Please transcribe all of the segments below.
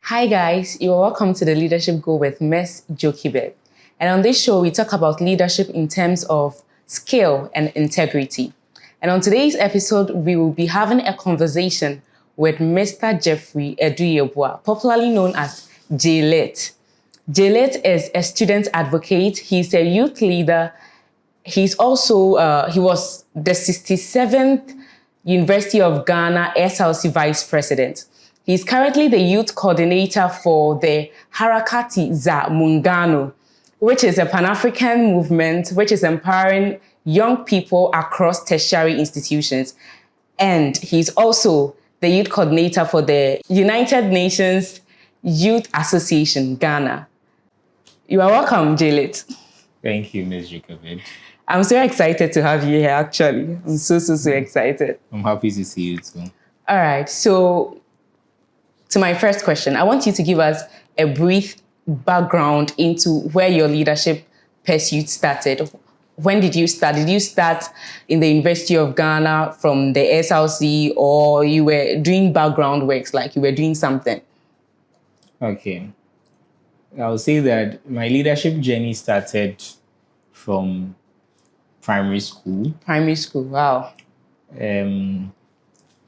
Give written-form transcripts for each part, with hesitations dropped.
Hi guys, you are welcome to the Leadership Go with Ms. Jokibe. And on this show, we talk about leadership in terms of skill and integrity. And on today's episode, we will be having a conversation with Mr. Jeffrey Eduyebua, popularly known as J-Lit. J-Lit is a student advocate. He's a youth leader. He's also, he was the 67th University of Ghana SLC Vice President. He's currently the youth coordinator for the Harakati za Muungano, which is a Pan-African movement which is empowering young people across tertiary institutions. And he's also the youth coordinator for the United Nations Youth Association, Ghana. You are welcome, J-Lit. Thank you, Ms. Jacob. I'm so excited to have you here, actually. I'm so excited. I'm happy to see you too. All right, so to my first question, I want you to give us a brief background into where your leadership pursuit started. When did you start? Did you start in the University of Ghana from the SLC, or you were doing background works, like you were doing something? Okay. I'll say that my leadership journey started from primary school. Primary school, wow.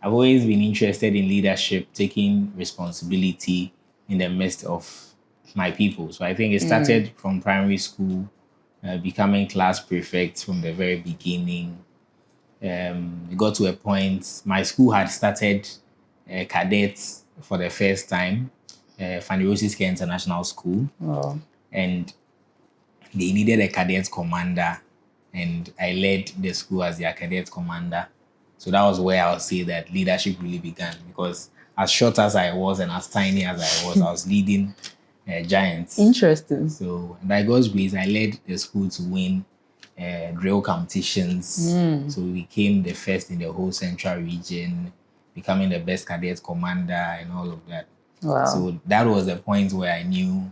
I've always been interested in leadership, taking responsibility in the midst of my people. So I think it started from primary school, becoming class prefect from the very beginning. It got to a point, my school had started cadets for the first time, Fanny Rosie's International School. Oh. And they needed a cadet commander, and I led the school as their cadet commander. So that was where I would say that leadership really began, because as short as I was and as tiny as I was leading giants. Interesting. So by God's grace, I led the school to win drill competitions. So we became the first in the whole central region, becoming the best cadet commander and all of that. Wow. So that was the point where I knew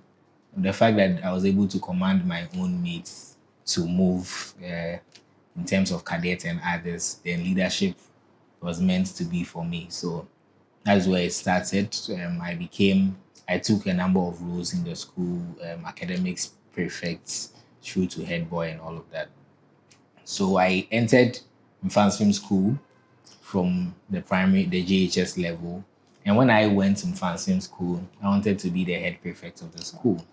the fact that I was able to command my own mates to move in terms of cadets and others, then leadership was meant to be for me. So that's where it started. I took a number of roles in the school, academics prefects through to head boy and all of that. So I entered Mfansim School from the JHS level. And when I went to Mfansim School, I wanted to be the head prefect of the school.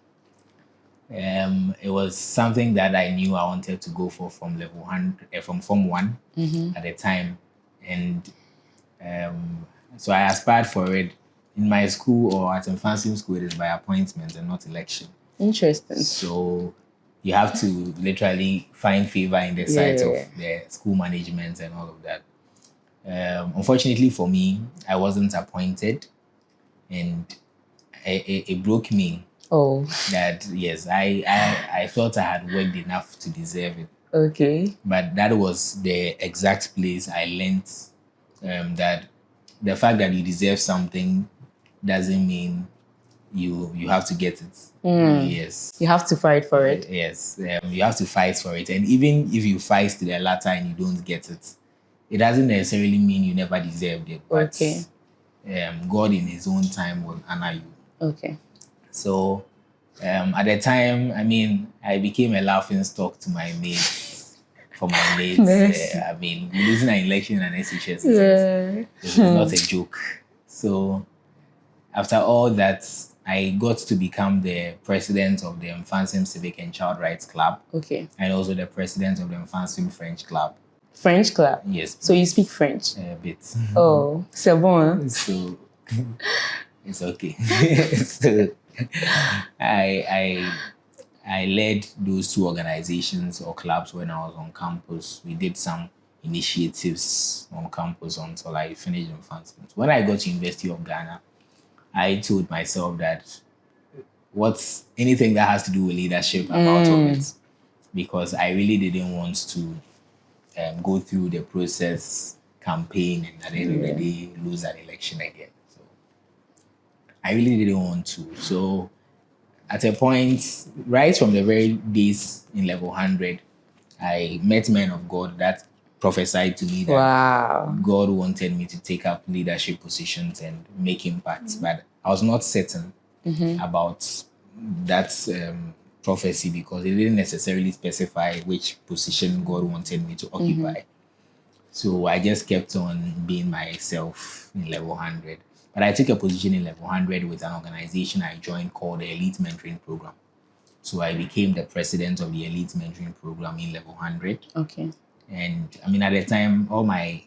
It was something that I knew I wanted to go for from level 100, from Form 1 at the time. And so I aspired for it. In my school or at Mfansim School, it is by appointment and not election. Interesting. So you have to literally find favor in the sight of the school management and all of that. Unfortunately for me, I wasn't appointed, and it broke me. Oh. That yes, I thought I had worked enough to deserve it. Okay. But that was the exact place I learned that the fact that you deserve something doesn't mean you have to get it. Yes. You have to fight for it. Yes. You have to fight for it. And even if you fight to the latter and you don't get it, it doesn't necessarily mean you never deserved it. But God in his own time will honor you. Okay. So at the time, I became a laughing stock to my mates, for my mates. Losing an election and SHS is not a joke. So after all that, I got to become the president of the Mfansim Civic and Child Rights Club. Okay. And also the president of the Mfansim French Club. French Club? Yes. So you speak French? A bit. Oh, c'est bon. So it's okay. So I led those two organizations or clubs when I was on campus. We did some initiatives on campus until I finished in France. When I got to University of Ghana, I told myself that anything that has to do with leadership, I'm out of it, because I really didn't want to go through the process, campaign, and at the end of the day lose an election again. So I really didn't want to. So at a point, right from the very days in level 100, I met men of God that prophesied to me that God wanted me to take up leadership positions and make impacts. But I was not certain about that prophecy because it didn't necessarily specify which position God wanted me to occupy. So I just kept on being myself in level 100. But I took a position in level 100 with an organization I joined called the Elite Mentoring Program. So I became the president of the Elite Mentoring Program in level 100. Okay. And I mean, at the time, all my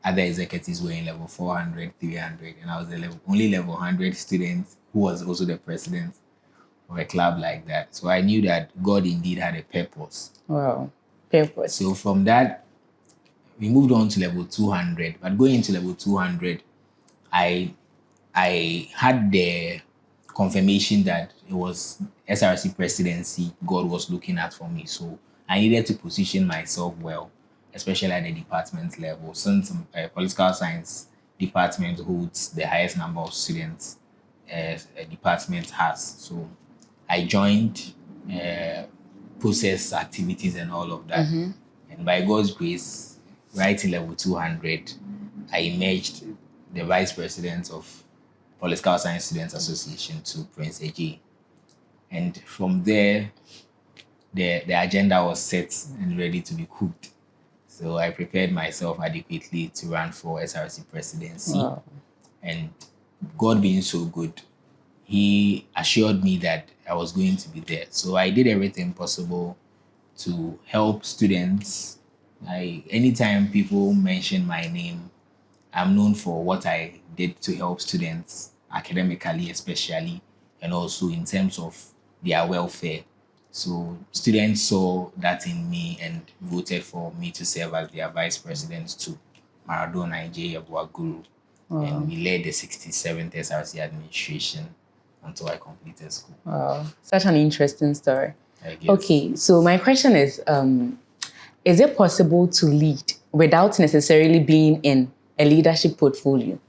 other executives were in level 400, 300, and I was the only level 100 student who was also the president of a club like that. So I knew that God indeed had a purpose. Wow. Purpose. So from that, we moved on to level 200. But going into level 200, I had the confirmation that it was SRC presidency God was looking at for me. So I needed to position myself well, especially at the department level, since political science department holds the highest number of students a department has. So I joined process activities and all of that. And by God's grace, right in level 200, I emerged the Vice President of Political Science Students Association to Prince AJ. And from there, the agenda was set and ready to be cooked. So I prepared myself adequately to run for SRC presidency. Wow. And God being so good, He assured me that I was going to be there. So I did everything possible to help students. Anytime people mention my name, I'm known for what I did to help students academically, especially, and also in terms of their welfare. So students saw that in me and voted for me to serve as their vice president to Maradona and J. Guru. And we led the 67th SRC administration until I completed school. Wow, such an interesting story. I guess. Okay, so my question is it possible to lead without necessarily being in a leadership portfolio?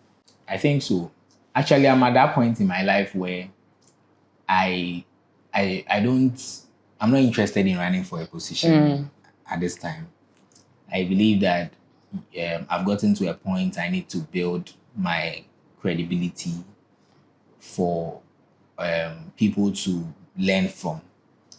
I think so. Actually, I'm at that point in my life where I'm not interested in running for a position at this time. I believe that I've gotten to a point I need to build my credibility for people to learn from.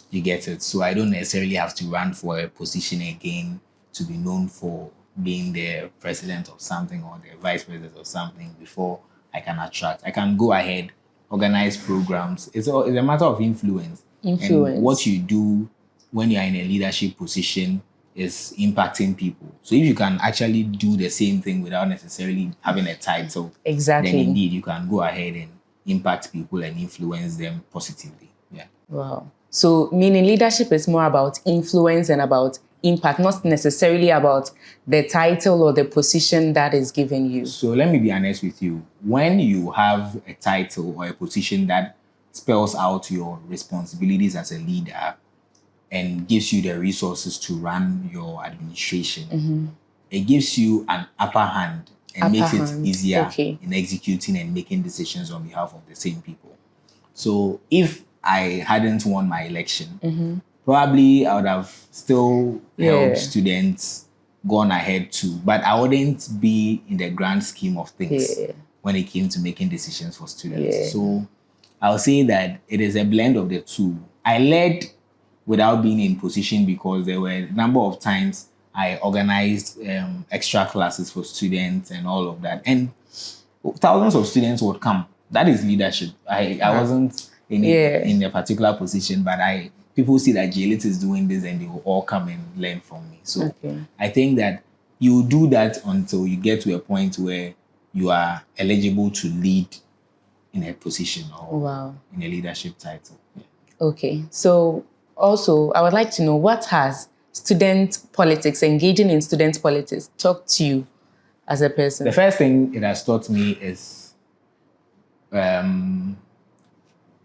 You get it? So I don't necessarily have to run for a position again to be known for being the president of something or the vice president of something before I can attract. I can go ahead, organize programs. It's a matter of influence. And what you do when you're in a leadership position is impacting people. So if you can actually do the same thing without necessarily having a title, exactly, then indeed you can go ahead and impact people and influence them positively. Yeah. Wow. So meaning leadership is more about influence and about impact, not necessarily about the title or the position that is given you. So let me be honest with you. When you have a title or a position that spells out your responsibilities as a leader and gives you the resources to run your administration, it gives you an upper hand and makes it easier in executing and making decisions on behalf of the same people. So if I hadn't won my election, probably I would have still helped students, gone ahead too, but I wouldn't be in the grand scheme of things when it came to making decisions for students. So I'll say that it is a blend of the two. I led without being in position because there were a number of times I organized extra classes for students and all of that. And thousands of students would come. That is leadership. I wasn't in a particular position, but people see that Jalit is doing this and they will all come and learn from me. So I think that you do that until you get to a point where you are eligible to lead in a position or in a leadership title. Yeah. Okay. So also, I would like to know, what has student politics, engaging in student politics, taught to you as a person? The first thing it has taught me is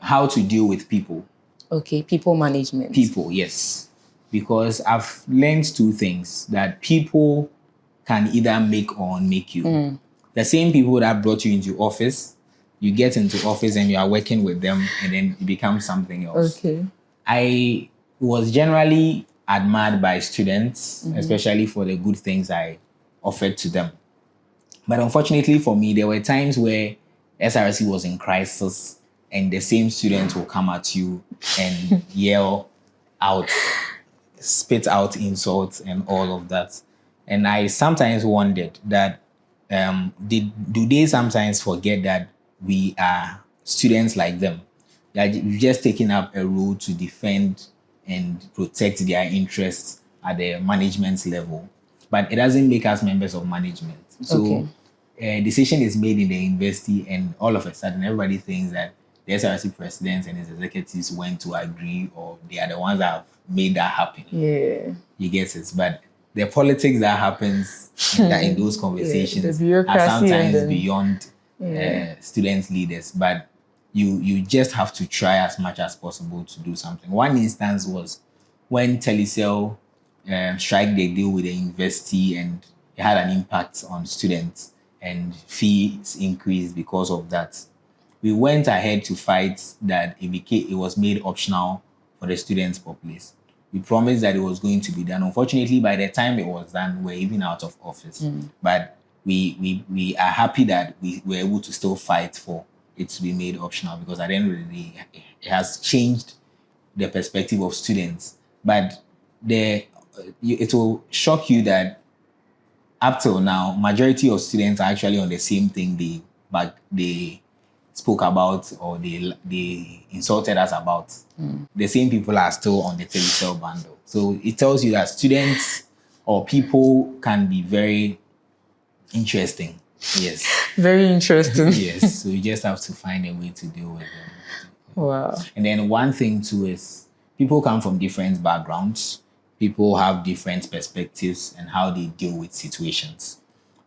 how to deal with people. Okay, people management. People, yes. Because I've learned two things, that people can either make or unmake you. The same people that brought you into office, you get into office and you are working with them and then you become something else. Okay. I was generally admired by students, especially for the good things I offered to them. But unfortunately for me, there were times where SRC was in crisis and the same student will come at you and yell out, spit out insults and all of that. And I sometimes wondered that do they sometimes forget that we are students like them? That we've just taken up a role to defend and protect their interests at the management level, but it doesn't make us members of management. So a decision is made in the university, and all of a sudden, everybody thinks that the SRC president and his executives went to agree, or they are the ones that have made that happen. Yeah. You get it? But the politics that happens that in those conversations the are sometimes bureaucracy beyond student leaders. But you just have to try as much as possible to do something. One instance was when Telecel strike the deal with the university, and it had an impact on students, and fees increased because of that. We went ahead to fight that it was made optional for the students' populace. We promised that it was going to be done. Unfortunately, by the time it was done, we're even out of office. But we are happy that we were able to still fight for it to be made optional, because at the end of the day, it has changed the perspective of students. But it will shock you that up till now, majority of students are actually on the same thing they spoke about, or they insulted us about. The same people are still on the Telecel bundle. So it tells you that students or people can be very interesting. Yes. Very interesting. Yes. So you just have to find a way to deal with them. Wow. And then one thing too is people come from different backgrounds. People have different perspectives and how they deal with situations.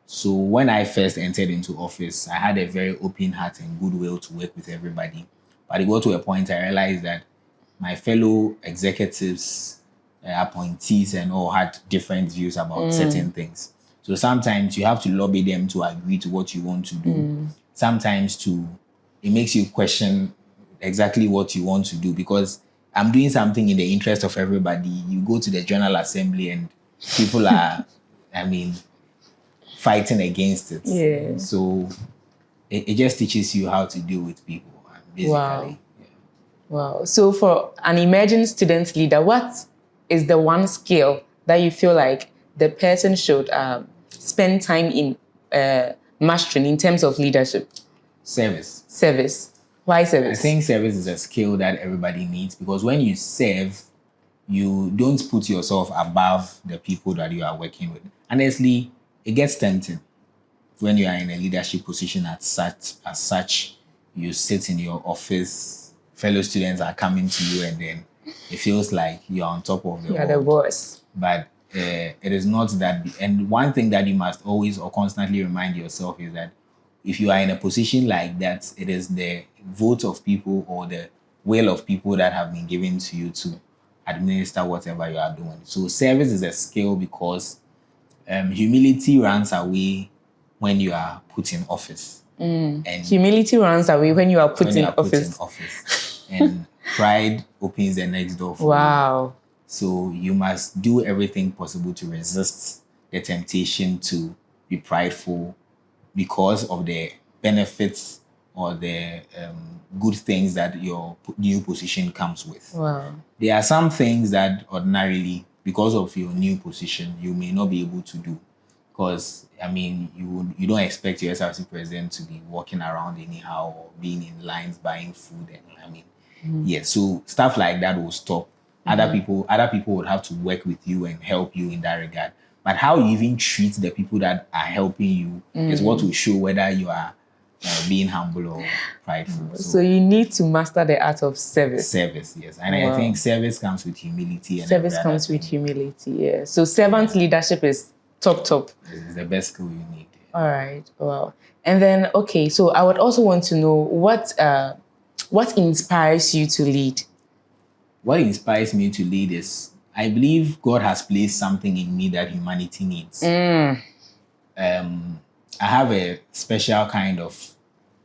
So when I first entered into office, I had a very open heart and goodwill to work with everybody. But it got to a point I realized that my fellow executives, appointees and all had different views about certain things. So sometimes you have to lobby them to agree to what you want to do. Sometimes it makes you question exactly what you want to do, because I'm doing something in the interest of everybody. You go to the General Assembly and people are, fighting against it. Yeah. So it just teaches you how to deal with people, basically. Wow. Yeah. Wow. So for an emerging student leader, what is the one skill that you feel like the person should spend time in mastering in terms of leadership? Service. Service. Why service? I think service is a skill that everybody needs, because when you serve, you don't put yourself above the people that you are working with. Honestly, it gets tempting when you are in a leadership position as such. You sit in your office, fellow students are coming to you, and then it feels like you're on top of the world. You're the boss. But it is not that. And one thing that you must always or constantly remind yourself is that if you are in a position like that, it is the vote of people or the will of people that have been given to you to administer whatever you are doing. So service is a skill, because humility runs away when you are put in office. And humility runs away when you are put in office. And pride opens the next door for you. Wow. So you must do everything possible to resist the temptation to be prideful, because of the benefits or the good things that your new position comes with. Wow. There are some things that ordinarily, because of your new position, you may not be able to do. Because, you don't expect your SRC president to be walking around anyhow or being in lines buying food. And so stuff like that will stop. Other people would have to work with you and help you in that regard. But how you even treat the people that are helping you is what will show whether you are being humble or prideful. So you need to master the art of service. Service, yes. And I think service comes with humility. And service comes with humility, yeah. So servant leadership is top. It's the best skill you need. All right, wow. And then, okay, so I would also want to know what inspires you to lead? What inspires me to lead is, I believe God has placed something in me that humanity needs. I have a special kind of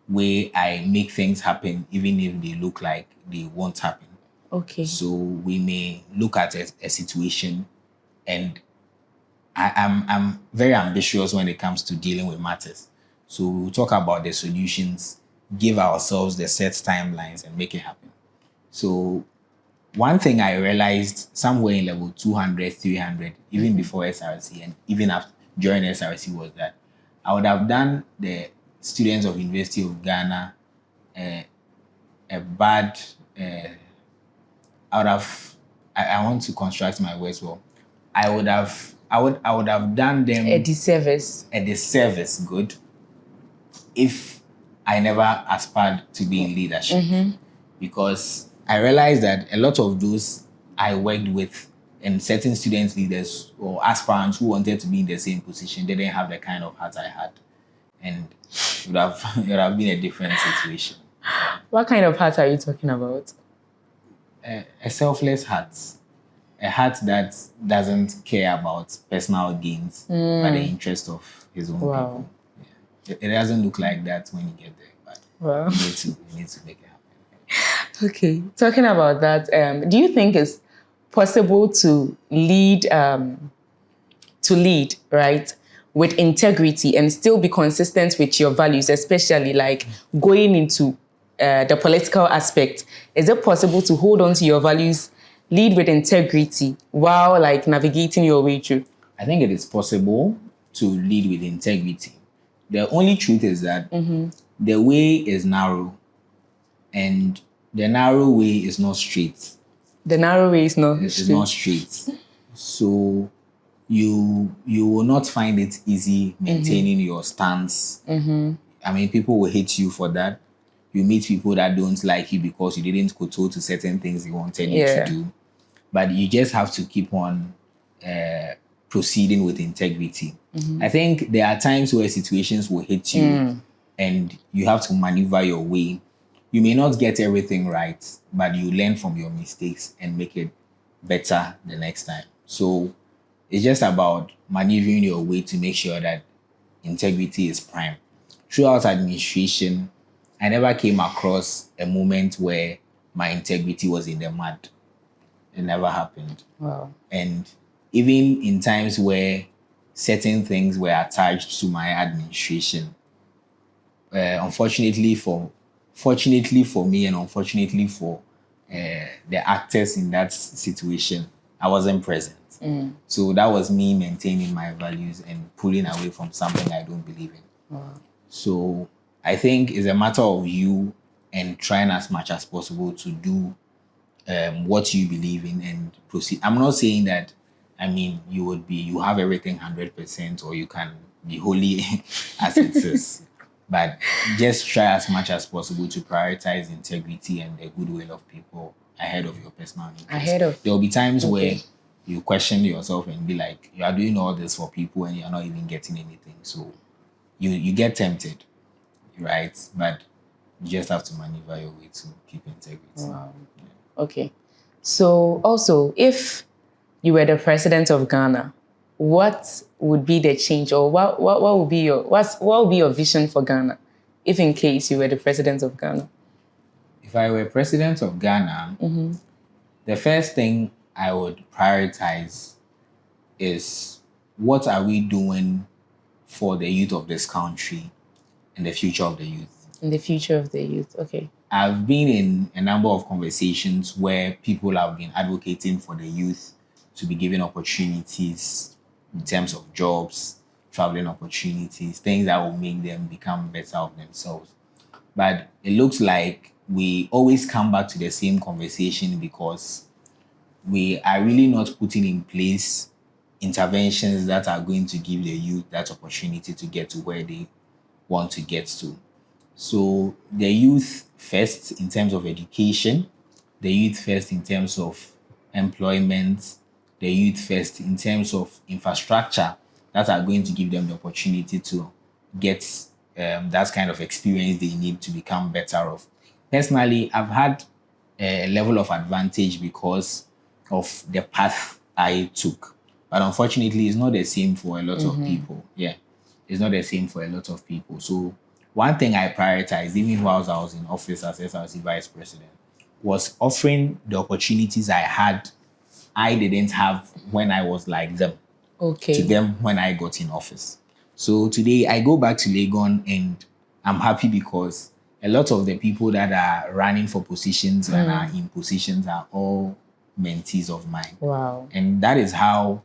way I make things happen, even if they look like they won't happen. Okay. So we may look at a situation, and I'm very ambitious when it comes to dealing with matters. So we'll talk about the solutions, give ourselves the set timelines and make it happen. So one thing I realized somewhere in level 200, 300, even before SRC and even after during SRC was that I would have done the students of University of Ghana a bad. I want to construct my words well. I would have done them A disservice. good if I never aspired to be in leadership. Because I realized that a lot of those I worked with and certain student leaders or aspirants who wanted to be in the same position, they didn't have the kind of heart I had. And it would have been a different situation. What kind of heart are you talking about? A selfless heart. A heart that doesn't care about personal gains, but the interest of his own people. Yeah. It doesn't look like that when you get there, but you need to make it happen. Okay, talking about that, do you think it's possible to lead, right, with integrity and still be consistent with your values, especially like going into the political aspect? Is it possible to hold on to your values, lead with integrity while like navigating your way through? I think it is possible to lead with integrity. The only truth is that the way is narrow and the narrow way is not straight. The narrow way is not It's not straight. So you will not find it easy maintaining your stance. I mean, people will hate you for that. You meet people that don't like you because you didn't kowtow to certain things they wanted you to do. But you just have to keep on proceeding with integrity. I think there are times where situations will hit you and you have to maneuver your way. You may not get everything right, but you learn from your mistakes and make it better the next time. So it's just about maneuvering your way to make sure that integrity is prime. Throughout administration, I never came across a moment where my integrity was in the mud. It never happened. Wow. And even in times where certain things were attached to my administration, fortunately for me and unfortunately for the actors in that situation, I wasn't present. So that was me maintaining my values and pulling away from something I don't believe in. Wow. So I think it's a matter of you and trying as much as possible to do what you believe in and proceed. I'm not saying that, I mean, you have everything 100% or you can be holy as it is. But just try as much as possible to prioritize integrity and the goodwill of people ahead of your personal interest. There will be times where you question yourself and be like, you are doing all this for people and you're not even getting anything. So you get tempted, right? But you just have to maneuver your way to keep integrity. Wow. Yeah. Okay. So also, if you were the president of Ghana, what would be the change, or what would be your vision for Ghana, if in case you were the president of Ghana? If I were president of Ghana, the first thing I would prioritize is what are we doing for the youth of this country and the future of the youth. In the future of the youth, okay. I've been in a number of conversations where people have been advocating for the youth to be given opportunities in terms of jobs, traveling opportunities, things that will make them become better of themselves. But it looks like we always come back to the same conversation because we are really not putting in place interventions that are going to give the youth that opportunity to get to where they want to get to. So the youth first in terms of education, the youth first in terms of employment, the youth first in terms of infrastructure that are going to give them the opportunity to get that kind of experience they need to become better off. Personally, I've had a level of advantage because of the path I took. But unfortunately, it's not the same for a lot of people. Yeah, it's not the same for a lot of people. So one thing I prioritized, even whilst I was in office as SRC Vice President, was offering the opportunities I didn't have when I was like them, to them when I got in office. So today I go back to Legon and I'm happy because a lot of the people that are running for positions and are in positions are all mentees of mine. Wow. And that is how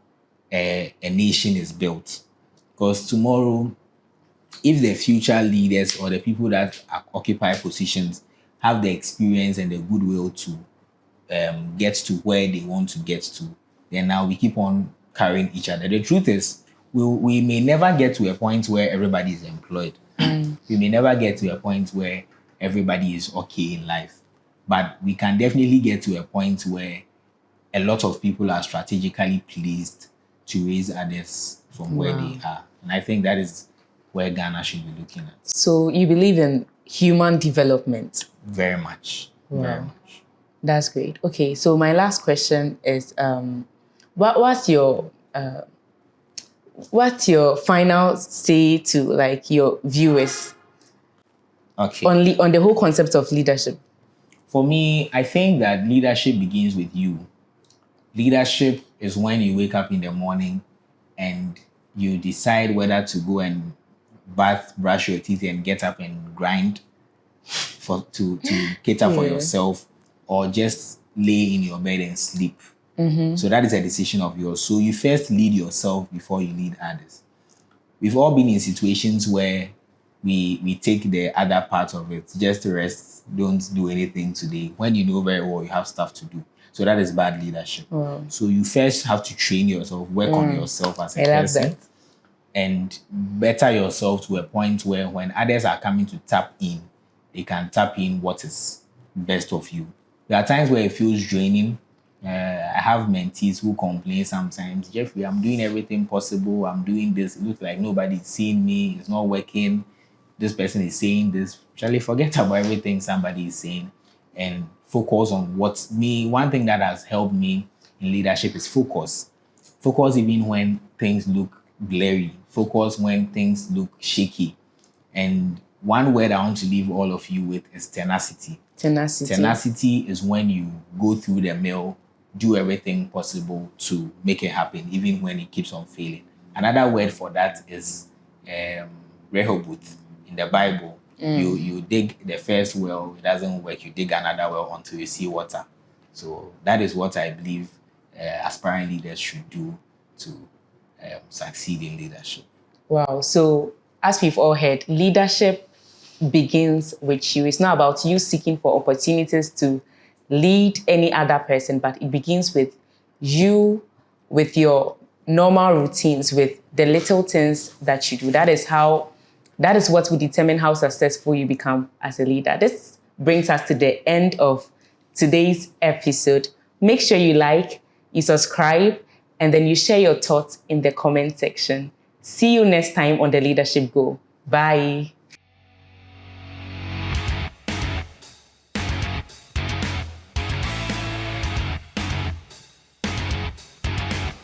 a nation is built. Because tomorrow, if the future leaders or the people that occupy positions have the experience and the goodwill to get to where they want to get to, then now we keep on carrying each other. The truth is, we may never get to a point where everybody is employed. We may never get to a point where everybody is okay in life. But we can definitely get to a point where a lot of people are strategically placed to raise others from where they are. And I think that is where Ghana should be looking at. So you believe in human development? Very much. Very much. That's great. Okay, so my last question is, what's your final say to like your viewers Okay. on the whole concept of leadership? For me, I think that leadership begins with you. Leadership is when you wake up in the morning and you decide whether to go and bath, brush your teeth, and get up and grind to cater for yourself, or just lay in your bed and sleep. So that is a decision of yours. So you first lead yourself before you lead others. We've all been in situations where we take the other part of it, just rest, don't do anything today, when you know very well you have stuff to do. So that is bad leadership. So you first have to train yourself, work on yourself as a person, and better yourself to a point where when others are coming to tap in, they can tap in what is best of you. There are times where it feels draining. I have mentees who complain sometimes, Jeffrey, I'm doing everything possible. I'm doing this. It looks like nobody's seeing me. It's not working. This person is saying this. Shall we forget about everything somebody is saying and focus on what's me? One thing that has helped me in leadership is focus. Focus even when things look blurry. Focus when things look shaky. And one word I want to leave all of you with is tenacity. Tenacity is when you go through the mill, do everything possible to make it happen, even when it keeps on failing. Another word for that is Rehoboth in the Bible. You dig the first well, it doesn't work. You dig another well until you see water. So that is what I believe aspiring leaders should do to succeed in leadership. Wow. So as we've all heard, leadership begins with you. It's not about you seeking for opportunities to lead any other person, but it begins with you, with your normal routines, with the little things that you do. That is what will determine how successful you become as a leader. This brings us to the end of today's episode. Make sure you like, you subscribe, and then you share your thoughts in the comment section. See you next time on The Leadership Go. Bye.